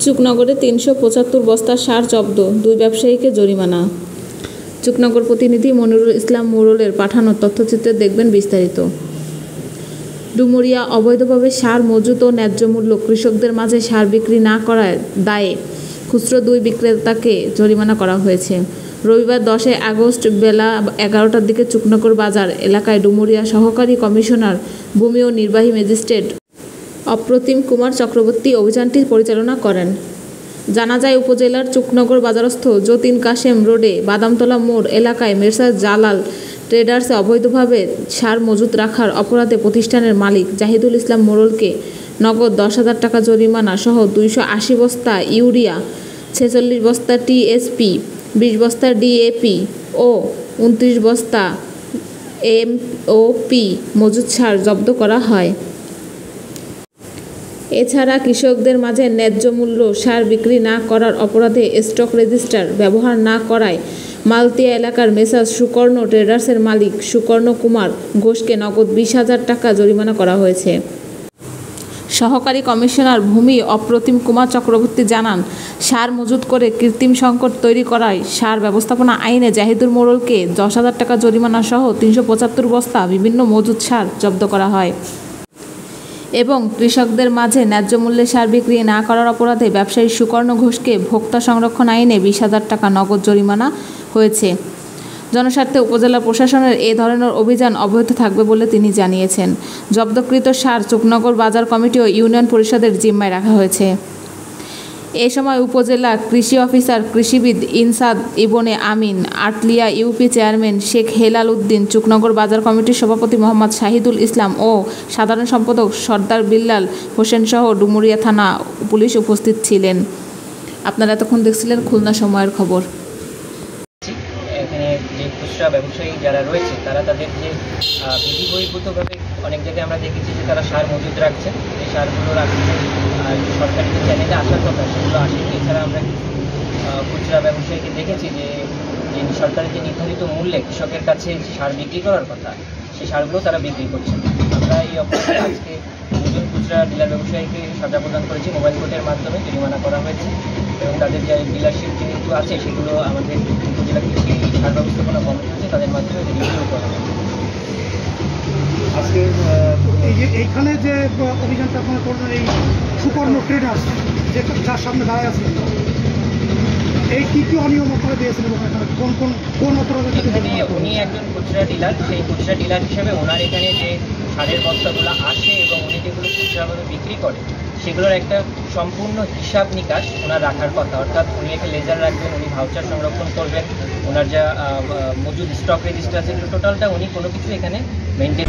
চুকনগরে ৩৭৫ বস্তা সার জব্দ, ২ ব্যবসায়ীকে জরিমানা। চুকনগর প্রতিনিধি মনিরুল ইসলাম মোড়লের পাঠানো তথ্যচিত্রে দেখবেন বিস্তারিত। ডুমুরিয়া অবৈধভাবে সার মজুত ও ন্যায্য মূল্য কৃষকদের মাঝে সার বিক্রি না করার দায়ে খুচরো ২ বিক্রেতাকে জরিমানা করা হয়েছে। রবিবার ১০ আগস্ট বেলা ১১টার দিকে চুকনগর বাজার এলাকায় ডুমুরিয়া সহকারী কমিশনার ভূমি ও নির্বাহী ম্যাজিস্ট্রেট অপ্রতিম কুমার চক্রবর্তী অভিযানটি পরিচালনা করেন। জানা যায়, উপজেলার চুকনগর বাজারস্থ যতীন কাশেম রোডে বাদামতলা মোড় এলাকায় মেসার্স জালাল ট্রেডার্সে অবৈধভাবে সার মজুত রাখার অপরাধে প্রতিষ্ঠানের মালিক জাহিদুল ইসলাম মোড়লকে নগদ ১০,০০০ টাকা জরিমানা সহ ২৮০ বস্তা ইউরিয়া, ৪৬ বস্তা টিএসপি, ২০ বস্তা ডিএপি ও ২৯ বস্তা এমওপি মজুত সার জব্দ করা হয়। এছাড়া কৃষকদের মাঝে ন্যায্য মূল্য সার বিক্রি না করার অপরাধে স্টক রেজিস্টার ব্যবহার না করায় মালতিয়া এলাকার মেসার্স সুকর্ণ ট্রেডার্সের মালিক সুকর্ণ কুমার ঘোষকে নগদ ২০,০০০ টাকা জরিমানা করা হয়েছে। সহকারী কমিশনার ভূমি অপ্রতিম কুমার চক্রবর্তী জানান, সার মজুত করে কৃত্রিম সংকট তৈরি করায় সার ব্যবস্থাপনা আইনে জাহিদুল মোড়লকে ১০,০০০ টাকা জরিমানা সহ ৩৭৫ বস্তা বিভিন্ন মজুত সার জব্দ করা হয় এবং কৃষকদের মাঝে ন্যায্য মূল্যে সার বিক্রি না করার অপরাধে ব্যবসায়ী সুকর্ণ ঘোষকে ভোক্তা সংরক্ষণ আইনে ২০,০০০ টাকা নগদ জরিমানা হয়েছে। জনস্বার্থে উপজেলা প্রশাসনের এ ধরনের অভিযান অব্যাহত থাকবে বলে তিনি জানিয়েছেন। জব্দকৃত সার চুকনগর বাজার কমিটি ও ইউনিয়ন পরিষদের জিম্মায় রাখা হয়েছে। এ সময় উপজেলা কৃষি অফিসার কৃষিবিদ ইনসাদ ইবনে আমিন, আটলিয়া ইউপি চেয়ারম্যান শেখ হেলাল উদ্দিন, চুকনগর বাজার কমিটির সভাপতি মোহাম্মদ শাহিদুল ইসলাম ও সাধারণ সম্পাদক সর্দার বিল্লাল হোসেন সহ ডুমুরিয়া থানা পুলিশ উপস্থিত ছিলেন। আপনারা এতক্ষণ দেখছিলেন খুলনা সময়ের খবর। এখানে যে খুচরা ব্যবসায়ী যারা রয়েছে তারা তাদের যে বিধি বহির্ভূতভাবে অনেক জায়গায় আমরা দেখেছি যে তারা সার মজুদ রাখছেন, এই সারগুলো রাখছেন আর সরকারি যে চ্যানেলে আসার কথা সেগুলো আসেনি। এছাড়া আমরা খুচরা ব্যবসায়ীকে দেখেছি যে সরকারের যে নির্ধারিত মূল্যে কৃষকের কাছে সার বিক্রি করার কথা সেই সারগুলো তারা বিক্রি করছেন। আমরা এই অপরাধে আজকে ২জন খুচরা ডিলার ব্যবসায়ীকে সাজা প্রদান করেছি, মোবাইল কোর্টের মাধ্যমে জরিমানা করা হয়েছে এবং তাদের যে ডিলারশিপ যেহেতু আছে সেগুলো আমাদের উপজেলা কৃষি সার ব্যবস্থাপনা কমিটি আছে তাদের মাধ্যমে রিভিউ করা হবে। আজকে এই যে এইখানে যে অভিযানটা আপনারা করলেন, এই সুকর্ণ ট্রেডার্স যে যার সামনে দাঁড়ায় আছে, এই কী কী অনিয়ম করে দিয়েছিলেন? কোন অপরাধের? উনি একজন খুচরা ডিলার, সেই খুচরা ডিলার হিসেবে ওনার এখানে যে সারের বস্তাগুলো আসে এবং উনি যেগুলো খুচরাভাবে বিক্রি করে সেগুলোর একটা সম্পূর্ণ হিসাব নিকাশ ওনার রাখার কথা। অর্থাৎ উনি একটা লেজার রাখবেন, উনি ভাউচার সংরক্ষণ করবেন, ওনার যা মজুদ স্টক রেজিস্টার আছে টোটালটা উনি কোনো কিছু এখানে মেনটেন